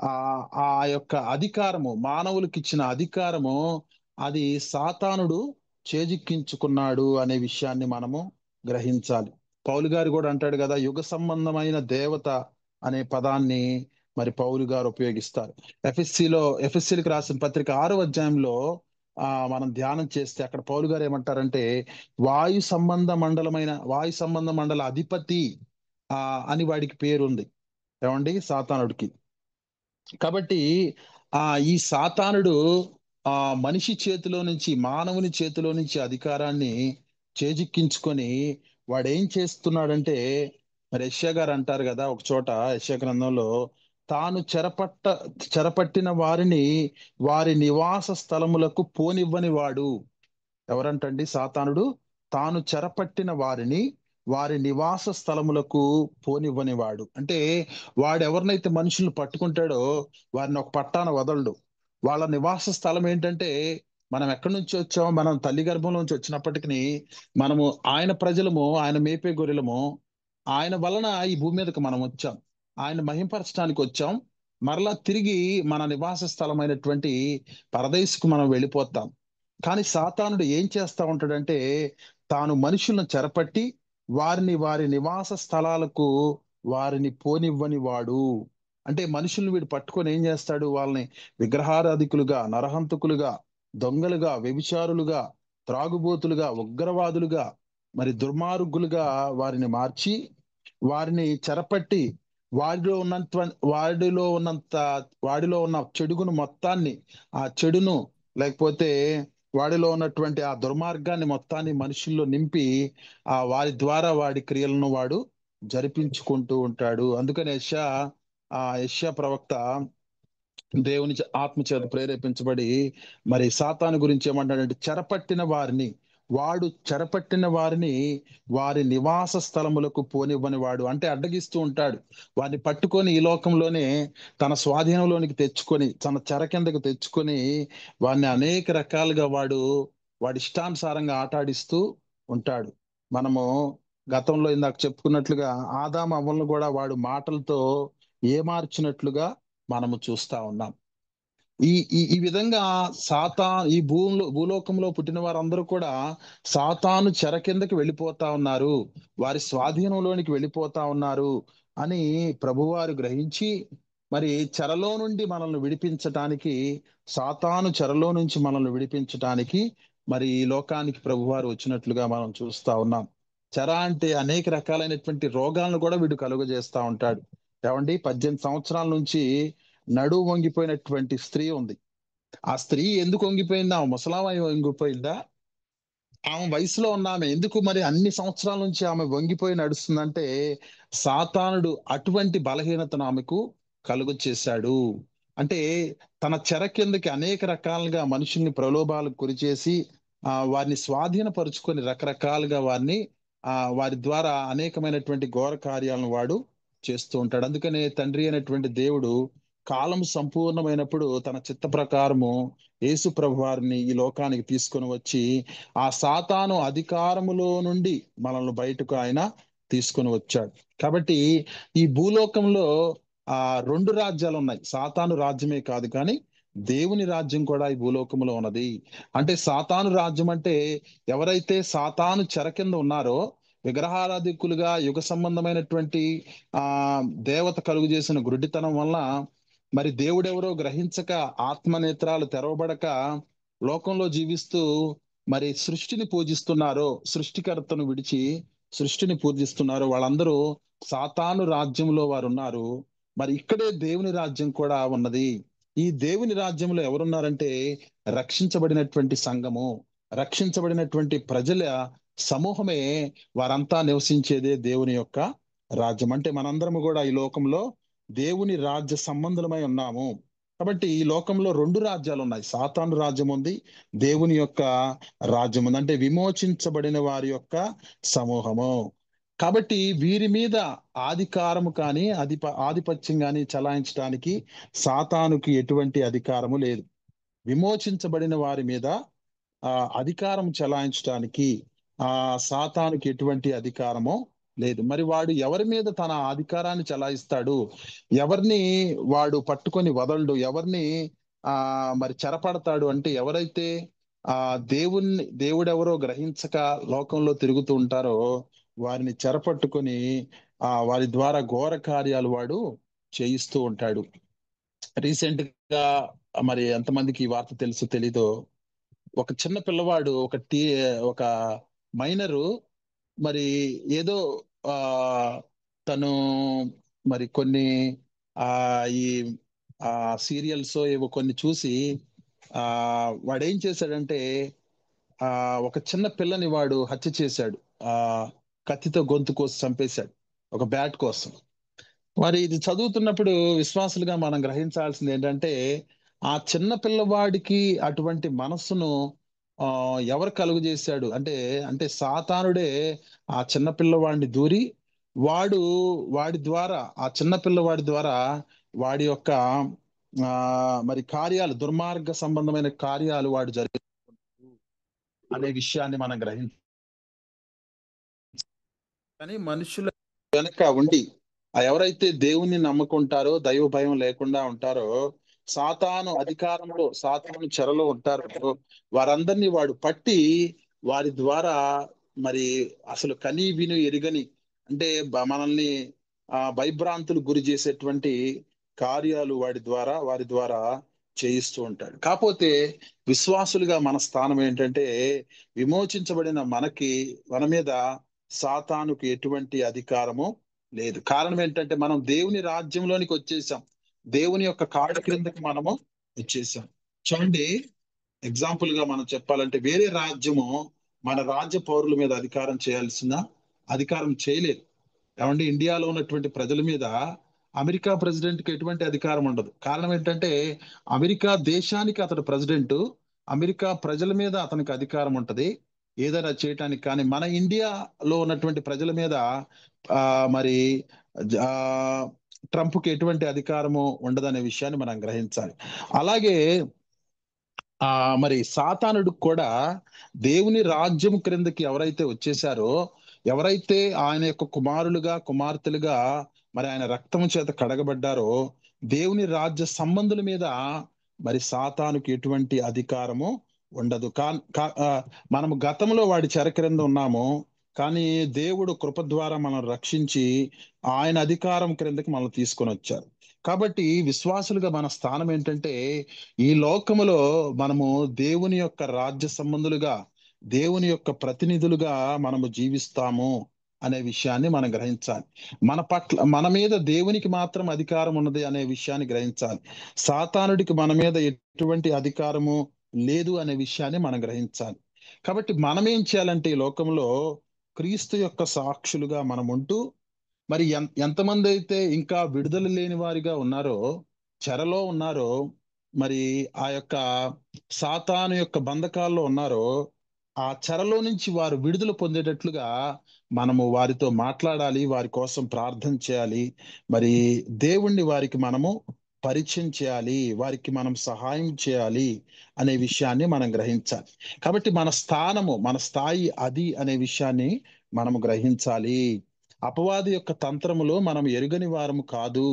ఆ ఆ యొక్క అధికారము, మానవులకు ఇచ్చిన అధికారము, అది సాతానుడు చేజిక్కించుకున్నాడు అనే విషయాన్ని మనము గ్రహించాలి. పౌలు గారు కూడా అంటాడు కదా, యుగ సంబంధమైన దేవత అనే పదాన్ని మరి పౌలు గారు ఉపయోగిస్తారు. ఎఫ్ఎస్సీలకు రాసిన పత్రిక 6వ అధ్యాయంలో మనం ధ్యానం చేస్తే అక్కడ పౌలు గారు ఏమంటారంటే, వాయు సంబంధ మండల అధిపతి అని వాడికి పేరుంది, ఏమండి, సాతానుడికి. కాబట్టి ఈ సాతానుడు మనిషి చేతిలో నుంచి, మానవుని చేతిలో నుంచి అధికారాన్ని చేజిక్కించుకొని వాడు ఏం చేస్తున్నాడంటే, మరి యెషయా గారు అంటారు కదా ఒక చోట యెషయా గ్రంథంలో, తాను చెరపట్టిన వారిని వారి నివాస స్థలములకు పోనివ్వని వాడు. ఎవరంటండి? సాతానుడు తాను చెరపట్టిన వారిని వారి నివాస స్థలములకు పోనివ్వని వాడు. అంటే వాడు ఎవరినైతే మనుషులను పట్టుకుంటాడో వారిని ఒక పట్టాన వదలడు. వాళ్ళ నివాస స్థలం ఏంటంటే, మనం ఎక్కడి నుంచి వచ్చామో, మనం తల్లి గర్భంలో నుంచి వచ్చినప్పటికీ మనము ఆయన ప్రజలము, ఆయన మేపే గొర్రెలము, ఆయన వలన ఈ భూమి మీదకి మనం వచ్చాం, ఆయన మహింపరచడానికి వచ్చాం, మరలా తిరిగి మన నివాస స్థలమైనటువంటి పరదేశకు మనం వెళ్ళిపోతాం. కానీ సాతానుడు ఏం చేస్తా ఉంటాడంటే, తాను మనుషులను చెరపట్టి వారిని వారి నివాస స్థలాలకు వారిని పోనివ్వని వాడు. అంటే మనుషుల్ని వీడు పట్టుకొని ఏం చేస్తాడు, వాళ్ళని విగ్రహారాధికులుగా, నరహంతకులుగా, దొంగలుగా, వ్యభిచారులుగా, త్రాగుబోతులుగా, ఉగ్రవాదులుగా, మరి దుర్మార్గులుగా వారిని మార్చి వారిని చెరపట్టి వాడిలో ఉన్న చెడుగును మొత్తాన్ని, ఆ చెడును లేకపోతే వాడిలో ఉన్నటువంటి ఆ దుర్మార్గాన్ని మొత్తాన్ని మనుషుల్లో నింపి వారి ద్వారా వాడి క్రియలను వాడు జరిపించుకుంటూ ఉంటాడు. అందుకని యెషయా ప్రవక్త దేవుని ఆత్మ చేత ప్రేరేపించబడి మరి సాతాను గురించి ఏమంటాడంటే, చెరపట్టిన వారిని వారి నివాస స్థలములకు పోనివ్వని వాడు. అంటే అడ్డగిస్తూ ఉంటాడు. వారిని పట్టుకొని ఈ లోకంలోనే తన స్వాధీనంలోనికి తెచ్చుకొని, తన చెర కిందకు తెచ్చుకొని వారిని అనేక రకాలుగా వాడి ఇష్టానుసారంగా ఆటాడిస్తూ ఉంటాడు. మనము గతంలో ఇందాక చెప్పుకున్నట్లుగా ఆదాము అవ్వలను కూడా వాడు మాటలతో ఏమార్చినట్లుగా మనము చూస్తా ఉన్నాం. ఈ ఈ ఈ విధంగా ఈ భూలోకంలో పుట్టిన వారందరూ కూడా సాతాను చెర కిందకి వెళ్ళిపోతా ఉన్నారు, వారి స్వాధీనంలోనికి వెళ్ళిపోతా ఉన్నారు అని ప్రభువారు గ్రహించి, మరి చెరలో నుండి మనల్ని విడిపించటానికి, సాతాను చెరలో నుంచి మనల్ని విడిపించటానికి మరి ఈ లోకానికి ప్రభువారు వచ్చినట్లుగా మనం చూస్తా ఉన్నాం. చెర అంటే అనేక రకాలైనటువంటి రోగాలను కూడా వీడు కలుగజేస్తా ఉంటాడు. ఏమండి, 18 సంవత్సరాల నుంచి నడువు వంగిపోయినటువంటి స్త్రీ ఉంది. ఆ స్త్రీ ఎందుకు వంగిపోయిందా? ముసలామ వంగిపోయిందా? ఆమె వయసులో ఉన్న ఆమె ఎందుకు మరి అన్ని సంవత్సరాల నుంచి ఆమె వంగిపోయి నడుస్తుందంటే, సాతానుడు అటువంటి బలహీనతను ఆమెకు కలుగు చేశాడు. అంటే తన చెర కిందకి అనేక రకాలుగా మనుషుల్ని ప్రలోభాలకు గురి చేసి వారిని స్వాధీనపరుచుకొని రకరకాలుగా వారి ద్వారా అనేకమైనటువంటి ఘోర కార్యాలను వాడు చేస్తూ ఉంటాడు. అందుకనే తండ్రి అయినటువంటి దేవుడు కాలం సంపూర్ణమైనప్పుడు తన చిత్త ప్రకారము యేసు ప్రభు వారిని ఈ లోకానికి తీసుకొని వచ్చి ఆ సాతాను అధికారములో నుండి మనల్ని బయటకు ఆయన తీసుకొని వచ్చాడు. కాబట్టి ఈ భూలోకంలో 2 రాజ్యాలు ఉన్నాయి. సాతాను రాజ్యమే కాదు, కానీ దేవుని రాజ్యం కూడా ఈ భూలోకంలో ఉన్నది. అంటే సాతాను రాజ్యం అంటే ఎవరైతే సాతాను చెర కింద ఉన్నారో, విగ్రహారాధికులుగా యుగ సంబంధమైనటువంటి దేవత కలుగు చేసిన గురుడితనం వల్ల మరి దేవుడెవరో గ్రహించక, ఆత్మనేత్రాలు తెరవబడక లోకంలో జీవిస్తూ మరి సృష్టిని పూజిస్తున్నారో, సృష్టికర్తను విడిచి సృష్టిని పూజిస్తున్నారో వాళ్ళందరూ సాతాను రాజ్యంలో వారు ఉన్నారు. మరి ఇక్కడే దేవుని రాజ్యం కూడా ఉన్నది. ఈ దేవుని రాజ్యంలో ఎవరున్నారంటే రక్షించబడినటువంటి సంఘము, రక్షించబడినటువంటి ప్రజల సమూహమే, వారంతా నివసించేదే దేవుని యొక్క రాజ్యం. అంటే మనందరము కూడా ఈ లోకంలో దేవుని రాజ్య సంబంధులమై ఉన్నాము. కాబట్టి ఈ లోకంలో 2 రాజ్యాలు ఉన్నాయి. సాతాను రాజ్యం ఉంది, దేవుని యొక్క రాజ్యం ఉంది. అంటే విమోచించబడిన వారి యొక్క సమూహము. కాబట్టి వీరి మీద అధికారము కానీ ఆధిపత్యం కానీ చలాయించడానికి సాతానుకి ఎటువంటి అధికారము లేదు. విమోచించబడిన వారి మీద అధికారం చలాయించడానికి సాతానుకి ఎటువంటి అధికారము లేదు. మరి వాడు ఎవరి మీద తన అధికారాన్ని చలాయిస్తాడు? ఎవరిని వాడు పట్టుకొని వదలడు? ఎవరిని మరి చెరపడతాడు అంటే, ఎవరైతే దేవుడెవరో గ్రహించక లోకంలో తిరుగుతూ ఉంటారో వారిని చెరపట్టుకొని వారి ద్వారా ఘోర కార్యాలు వాడు చేయిస్తూ ఉంటాడు. రీసెంట్ గా మరి ఎంతమందికి ఈ వార్త తెలుసు తెలీదో, ఒక చిన్న పిల్లవాడు, ఒక మైనరు మరి ఏదో తను మరి కొన్ని ఈ సీరియల్స్ ఏవో కొన్ని చూసి వాడేం చేశాడంటే ఒక చిన్న పిల్లని వాడు హత్య చేశాడు. కత్తితో గొంతు కోసి చంపేశాడు, ఒక బ్యాట్ కోసం. మరి ఇది చదువుతున్నప్పుడు విశ్వాసులుగా మనం గ్రహించాల్సింది ఏంటంటే, ఆ చిన్న పిల్లవాడికి అటువంటి మనస్సును ఎవరు కలుగు చేశాడు అంటే సాతానుడే ఆ చిన్న పిల్లవాడిని దూరి వాడి ద్వారా, ఆ చిన్న పిల్లవాడి ద్వారా వాడి యొక్క మరి కార్యాలు, దుర్మార్గ సంబంధమైన కార్యాలు వాడు జరిగి అనే విషయాన్ని మనం గ్రహించాలి. కానీ మనుషుల వెనక ఉండి ఎవరైతే దేవుణ్ణి నమ్ముకుంటారో, దైవ భయం లేకుండా ఉంటారో, సాతాను అధికారంలో, సాతాను చెరలో ఉంటారో వారందరినీ వాడు పట్టి వారి ద్వారా మరి అసలు కనీ విను ఎరుగని, అంటే మనల్ని భయభ్రాంతులు గురి చేసేటువంటి కార్యాలు వారి ద్వారా చేయిస్తూ ఉంటాడు. కాకపోతే విశ్వాసులుగా మన స్థానం ఏంటంటే, విమోచించబడిన మన మీద సాతానుకు ఎటువంటి అధికారము లేదు. కారణం ఏంటంటే మనం దేవుని రాజ్యంలోనికి వచ్చేసాం, దేవుని యొక్క కాళ్ళ క్రిందకి మనము వచ్చేసాం. చూడండి, ఎగ్జాంపుల్ గా మనం చెప్పాలంటే, వేరే రాజ్యము మన రాజ్య పౌరుల మీద అధికారం అధికారం చేయలేదు. ఏమంటే ఇండియాలో ఉన్నటువంటి ప్రజల మీద అమెరికా ప్రెసిడెంట్ కి ఎటువంటి అధికారం ఉండదు. కారణం ఏంటంటే అమెరికా దేశానికి అతడు ప్రెసిడెంట్, అమెరికా ప్రజల మీద అతనికి అధికారం ఉంటది ఏదైనా చేయటానికి. కానీ మన ఇండియాలో ఉన్నటువంటి ప్రజల మీద మరి ట్రంప్కి ఎటువంటి అధికారము ఉండదనే విషయాన్ని మనం గ్రహించాలి. అలాగే మరి సాతానుడు కూడా దేవుని రాజ్యం క్రిందకి ఎవరైతే వచ్చేసారో, ఎవరైతే ఆయన యొక్క కుమారులుగా కుమార్తెలుగా మరి ఆయన రక్తము చేత కడగబడ్డారో దేవుని రాజ్య సంబంధుల మీద మరి సాతానుకి ఎటువంటి అధికారము ఉండదు. మనము గతంలో వాడి చెర క్రింద ఉన్నాము, కానీ దేవుడు కృప ద్వారా మనం రక్షించి ఆయన అధికారం క్రిందకి మనం తీసుకొని వచ్చారు. కాబట్టి విశ్వాసులుగా మన స్థానం ఏంటంటే, ఈ లోకములో మనము దేవుని యొక్క రాజ్య సంబంధులుగా, దేవుని యొక్క ప్రతినిధులుగా మనము జీవిస్తాము అనే విషయాన్ని మనం గ్రహించాలి. మన మీద దేవునికి మాత్రం అధికారం ఉన్నది అనే విషయాన్ని గ్రహించాలి. సాతానుడికి మన మీద ఎటువంటి అధికారము లేదు అనే విషయాన్ని మనం గ్రహించాలి. కాబట్టి మనం ఏం చేయాలంటే, ఈ లోకంలో క్రీస్తు యొక్క సాక్షులుగా మనం ఉంటూ, మరి ఎంతమంది అయితే ఇంకా విడుదల లేని వారిగా ఉన్నారో, చెరలో ఉన్నారో, మరి ఆ యొక్క సాతాను యొక్క బంధకాల్లో ఉన్నారో, ఆ చెరలో నుంచి వారు విడుదల పొందేటట్లుగా మనము వారితో మాట్లాడాలి, వారి కోసం ప్రార్థన చేయాలి, మరి దేవుణ్ణి వారికి మనము పరిచయం చేయాలి, వారికి మనం సహాయం చేయాలి అనే విషయాన్ని మనం గ్రహించాలి. కాబట్టి మన స్థానము, మన స్థాయి అది అనే విషయాన్ని మనము గ్రహించాలి. అపవాది యొక్క తంత్రములో మనం ఎరుగని వారము కాదు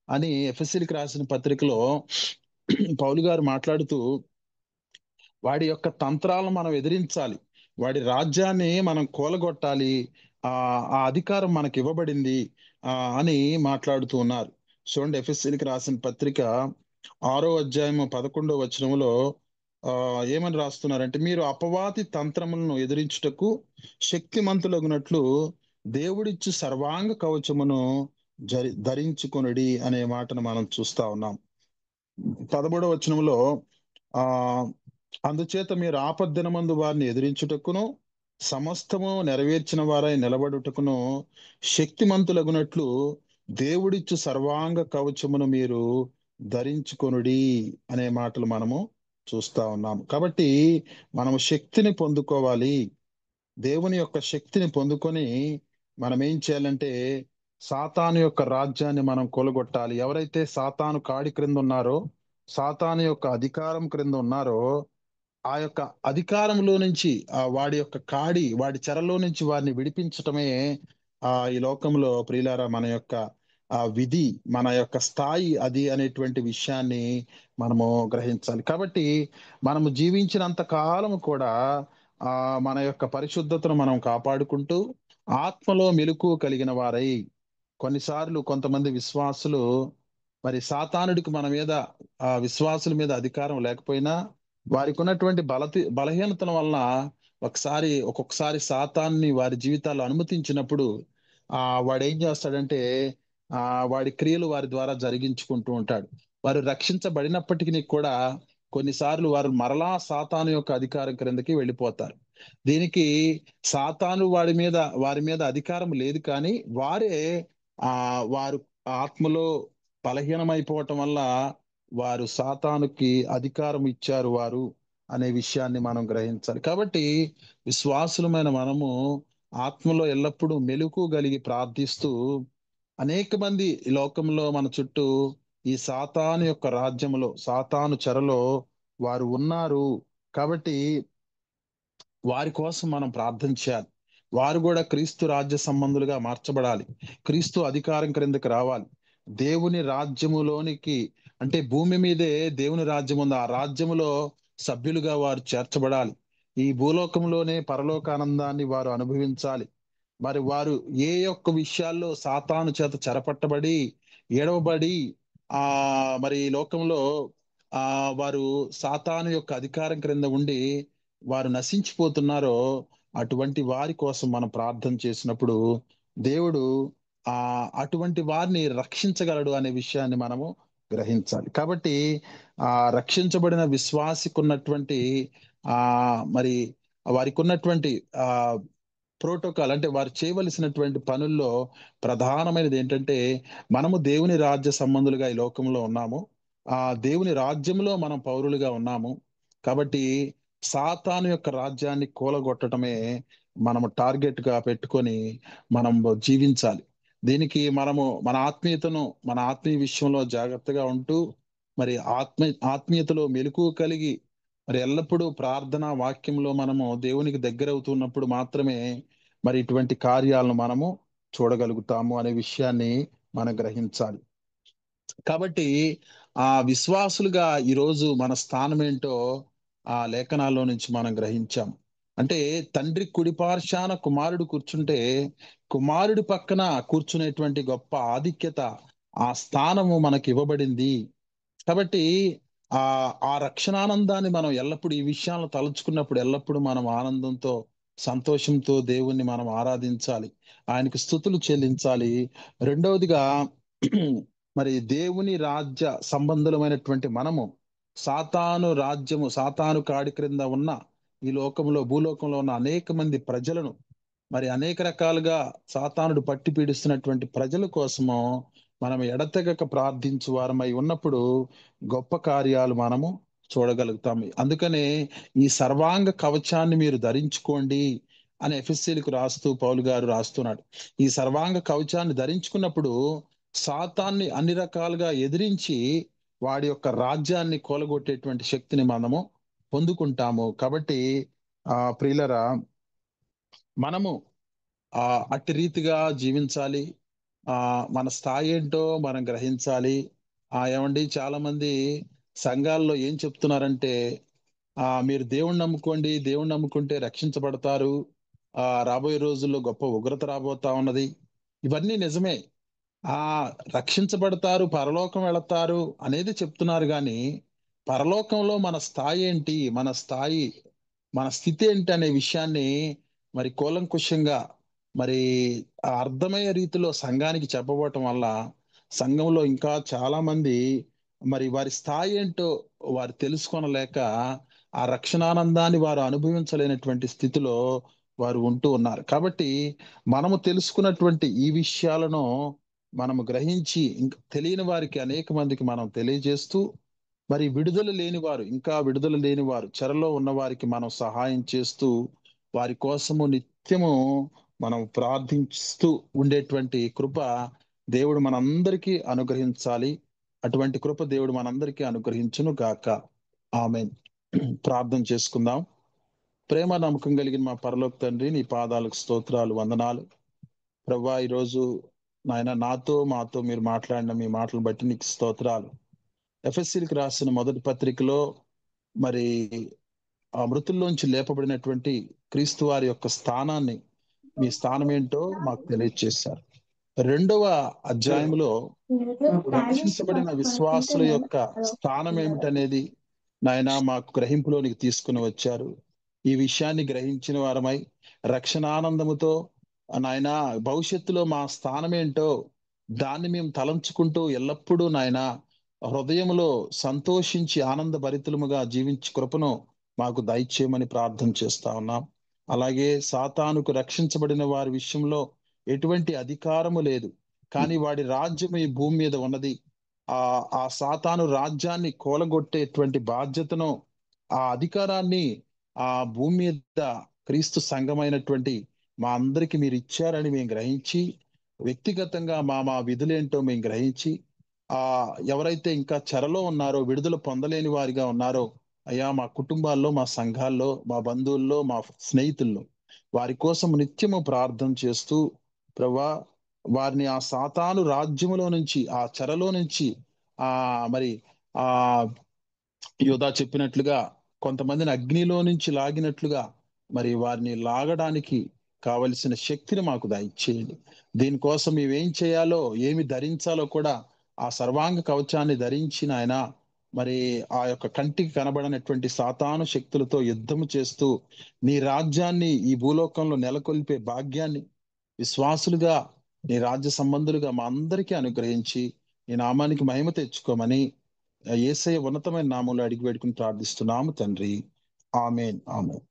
అని ఎఫెసీయులకు రాసిన పత్రికలో పౌలు గారు మాట్లాడుతూ, వాడి యొక్క తంత్రాలను మనం ఎదిరించాలి, వాడి రాజ్యాన్ని మనం కూలగొట్టాలి, ఆ అధికారం మనకి ఇవ్వబడింది అని మాట్లాడుతూ ఉన్నారు. చూడండి, ఎఫెసీయులకు రాసిన పత్రిక 6వ అధ్యాయము 11వ వచనములో ఏమని రాస్తున్నారంటే, మీరు అపవాది తంత్రములను ఎదిరించుటకు శక్తిమంతులగునట్లు దేవుడిచ్చు సర్వాంగ కవచమును ధరించుకొనుడి అనే మాటను మనం చూస్తా ఉన్నాం. 13వ వచనంలో అందుచేత మీరు ఆపద్దినమందు వారిని ఎదిరించుటకును సమస్తము నెరవేర్చిన వారై నిలబడుటకును శక్తిమంతులగునట్లు దేవుడిచ్చు సర్వాంగ కవచమును మీరు ధరించుకొనుడి అనే మాటలు మనము చూస్తా ఉన్నాము. కాబట్టి మనము శక్తిని పొందుకోవాలి. దేవుని యొక్క శక్తిని పొందుకొని మనం ఏం చేయాలంటే, సాతాను యొక్క రాజ్యాన్ని మనం కూలగొట్టాలి. ఎవరైతే సాతాను కాడి క్రింద ఉన్నారో, సాతాను యొక్క అధికారం క్రింద ఉన్నారో, ఆ యొక్క అధికారంలో నుంచి వాడి యొక్క వాడి చెరలో నుంచి వారిని విడిపించటమే ఈ లోకంలో ప్రియులారా మన యొక్క విధి, మన యొక్క స్థాయి అది అనేటువంటి విషయాన్ని మనము గ్రహించాలి. కాబట్టి మనము జీవించినంత కాలము కూడా మన యొక్క పరిశుద్ధతను మనం కాపాడుకుంటూ ఆత్మలో మెలకువ కలిగిన వారై, కొన్నిసార్లు కొంతమంది విశ్వాసులు మరి సాతానుడికి మన మీద విశ్వాసుల మీద అధికారం లేకపోయినా, వారికి ఉన్నటువంటి బలహీనతల వలన ఒక్కొక్కసారి సాతాన్ని వారి జీవితాల్లో అనుమతించినప్పుడు వాడు ఏం చేస్తాడంటే, వాడి క్రియలు వారి ద్వారా జరిగించుకుంటూ ఉంటాడు. వారు రక్షించబడినప్పటికీ కూడా కొన్నిసార్లు వారు మరలా సాతాను యొక్క అధికారం క్రిందకి వెళ్ళిపోతారు. దీనికి సాతాను వారి మీద అధికారం లేదు, కానీ వారు ఆత్మలో బలహీనమైపోవటం వల్ల వారు సాతానుకి అధికారం ఇచ్చారు వారు అనే విషయాన్ని మనం గ్రహించాలి. కాబట్టి విశ్వాసులమైన మనము ఆత్మలో ఎల్లప్పుడూ మెలకువ కలిగి ప్రార్థిస్తూ, అనేక మంది ఈ లోకంలో మన చుట్టూ ఈ సాతాను యొక్క రాజ్యములో, సాతాను చెరలో వారు ఉన్నారు. కాబట్టి వారి కోసం మనం ప్రార్థన చేయాలి. వారు కూడా క్రీస్తు రాజ్య సంబంధులుగా మార్చబడాలి, క్రీస్తు అధికారం క్రిందకి రావాలి. దేవుని రాజ్యములోనికి, అంటే భూమి మీదే దేవుని రాజ్యం ఉంది, ఆ రాజ్యములో సభ్యులుగా వారు చేర్చబడాలి. ఈ భూలోకంలోనే పరలోకానందాన్ని వారు అనుభవించాలి. మరి వారు ఏ యొక్క విషయాల్లో సాతాను చేత చెరపట్టబడి ఏడవబడి మరి ఈ లోకంలో వారు సాతాను యొక్క అధికారం క్రింద ఉండి వారు నశించిపోతున్నారో, అటువంటి వారి కోసం మనం ప్రార్థన చేసినప్పుడు దేవుడు అటువంటి వారిని రక్షించగలడు అనే విషయాన్ని మనము గ్రహించాలి. కాబట్టి రక్షించబడిన విశ్వాసికి ఉన్నటువంటి మరి వారికి ఉన్నటువంటి ప్రోటోకాల్, అంటే వారు చేయవలసినటువంటి పనుల్లో ప్రధానమైనది ఏంటంటే, మనము దేవుని రాజ్య సంబంధులుగా ఈ లోకంలో ఉన్నాము, దేవుని రాజ్యంలో మనం పౌరులుగా ఉన్నాము. కాబట్టి సాతాను యొక్క రాజ్యాన్ని కూలగొట్టడమే మనము టార్గెట్ గా పెట్టుకొని మనం జీవించాలి. దీనికి మనము మన ఆత్మీయ విషయంలో జాగ్రత్తగా ఉంటూ, మరి ఆత్మీయతలో మెలకువ కలిగి, మరి ఎల్లప్పుడూ ప్రార్థన వాక్యంలో మనము దేవునికి దగ్గర అవుతున్నప్పుడు మాత్రమే మరి ఇటువంటి కార్యాలను మనము చూడగలుగుతాము అనే విషయాన్ని మనం గ్రహించాలి. కాబట్టి ఆ విశ్వాసులుగా ఈరోజు మన స్థానం ఏంటో ఆ లేఖనాల్లో నుంచి మనం గ్రహించాం. అంటే తండ్రి కుడిపార్శాన కుమారుడు కూర్చుంటే కుమారుడి పక్కన కూర్చునేటువంటి గొప్ప ఆధిక్యత, ఆ స్థానము మనకి ఇవ్వబడింది. కాబట్టి ఆ రక్షణానందాన్ని మనం ఎల్లప్పుడూ ఈ విషయాలను తలుచుకున్నప్పుడు ఎల్లప్పుడూ మనం ఆనందంతో, సంతోషంతో దేవుణ్ణి మనం ఆరాధించాలి. ఆయనకు స్తుతులు చెల్లించాలి. రెండవదిగా మరి దేవుని రాజ్య సంబంధులమైనటువంటి మనము సాతాను రాజ్యము, సాతాను కాడి క్రింద ఉన్న ఈ లోకంలో, భూలోకంలో ఉన్న అనేక మంది ప్రజలను, మరి అనేక రకాలుగా సాతానుడు పట్టి పీడిస్తున్నటువంటి ప్రజల కోసము మనం ఎడతెగక ప్రార్థించు వారమై ఉన్నప్పుడు గొప్ప కార్యాలు మనము చూడగలుగుతాం. అందుకనే ఈ సర్వాంగ కవచాన్ని మీరు ధరించుకోండి అని ఎఫెసీయులకు రాస్తూ పౌలు గారు రాస్తున్నాడు. ఈ సర్వాంగ కవచాన్ని ధరించుకున్నప్పుడు సాతాన్ని అన్ని రకాలుగా ఎదిరించి వాడి యొక్క రాజ్యాన్ని కూలగొట్టేటువంటి శక్తిని మనము పొందుకుంటాము. కాబట్టి ప్రియులరా, మనము అట్టి రీతిగా జీవించాలి. మన స్థాయి ఏంటో మనం గ్రహించాలి. ఏమండి, చాలా మంది సంఘాల్లో ఏం చెప్తున్నారంటే మీరు దేవుణ్ణి నమ్ముకోండి, దేవుణ్ణి నమ్ముకుంటే రక్షించబడతారు, రాబోయే రోజుల్లో గొప్ప ఉగ్రత రాబోతా ఉన్నది. ఇవన్నీ నిజమే. రక్షించబడతారు, పరలోకం వెళతారు అనేది చెప్తున్నారు. కానీ పరలోకంలో మన స్థాయి ఏంటి, మన స్థితి ఏంటి అనే విషయాన్ని మరి కూలంకుషంగా మరి అర్థమయ్యే రీతిలో సంఘానికి చెప్పబోవటం వల్ల సంఘంలో ఇంకా చాలా మంది మరి వారి స్థాయి ఏంటో వారు తెలుసుకొనలేక ఆ రక్షణానందాన్ని వారు అనుభవించలేనటువంటి స్థితిలో వారు ఉంటూ ఉన్నారు. కాబట్టి మనము తెలుసుకున్నటువంటి ఈ విషయాలను మనము గ్రహించి ఇంకా తెలియని వారికి అనేక మందికి మనం తెలియజేస్తూ, మరి ఇంకా విడుదల లేని వారు, చెరలో ఉన్న వారికి మనం సహాయం చేస్తూ, వారి కోసము నిత్యము మనం ప్రార్థిస్తూ ఉండేటువంటి కృప దేవుడు మనందరికీ అనుగ్రహించాలి. అటువంటి కృప దేవుడు మనందరికీ అనుగ్రహించును గాక. ఆమేన్. ప్రార్థన చేసుకుందాం. ప్రేమ నమ్మకం కలిగిన మా పరలోక తండ్రి, నీ పాదాలకు స్తోత్రాలు, వందనాలు. ప్రభువా, ఈరోజు నాయన మాతో మీరు మాట్లాడిన మీ మాటలు బట్టి నీకు స్తోత్రాలు. ఎఫెసీలకు రాసిన మొదటి పత్రికలో మరి ఆ మృతుల్లోంచి లేపబడినటువంటి క్రీస్తు వారి యొక్క స్థానాన్ని, మీ స్థానం ఏంటో మాకు తెలియజేశారు. 2వ అధ్యాయంలో రక్షించబడిన విశ్వాసుల యొక్క స్థానం ఏమిటనేది నాయన మాకు గ్రహింపులోనికి తీసుకుని వచ్చారు. ఈ విషయాన్ని గ్రహించిన వారమై రక్షణానందముతో నాయన భవిష్యత్తులో మా స్థానం ఏంటో దాన్ని మేము తలంచుకుంటూ ఎల్లప్పుడూ నాయన హృదయంలో సంతోషించి ఆనంద భరితులముగా జీవించి కృపను మాకు దయచేయమని ప్రార్థన చేస్తా ఉన్నాం. అలాగే సాతానుకు రక్షించబడిన వారి విషయంలో ఎటువంటి అధికారము లేదు, కానీ వాడి రాజ్యం ఈ భూమి మీద ఉన్నది. ఆ సాతాను రాజ్యాన్ని కూలగొట్టేటువంటి బాధ్యతను, ఆ అధికారాన్ని ఆ భూమి మీద క్రీస్తు సంఘమైనటువంటి మా అందరికి మీరు ఇచ్చారని మేము గ్రహించి, వ్యక్తిగతంగా మా విధులేంటో మేము గ్రహించి, ఎవరైతే ఇంకా చెరలో ఉన్నారో, విడుదల పొందలేని వారిగా ఉన్నారో, అయ్యా మా కుటుంబాల్లో, మా సంఘాల్లో, మా బంధువుల్లో, మా స్నేహితుల్లో వారి కోసం నిత్యము ప్రార్థన చేస్తూ, ప్రభా, వారిని ఆ సాతాను రాజ్యములో నుంచి, ఆ చెరలో నుంచి మరి ఆ యోధా చెప్పినట్లుగా కొంతమందిని అగ్నిలో నుంచి లాగినట్లుగా మరి వారిని లాగడానికి కావలసిన శక్తిని మాకు దయచేయండి. దీనికోసం మేమేం చేయాలో, ఏమి ధరించాలో కూడా ఆ సర్వాంగ కవచాన్ని ధరించిన ఆయన మరి ఆ యొక్క కంటికి కనబడనటువంటి సాతాను శక్తులతో యుద్ధము చేస్తూ నీ రాజ్యాన్ని ఈ భూలోకంలో నెలకొల్పే భాగ్యాన్ని విశ్వాసులుగా, నీ రాజ్య సంబంధులుగా మా అందరికీ అనుగ్రహించి నీ నామానికి మహిమ తెచ్చుకోమని యేసయ్య ఉన్నతమైన నామంలో అడిగి వేడుకుని ప్రార్థిస్తున్నాము తండ్రి. ఆమేన్. ఆమేన్.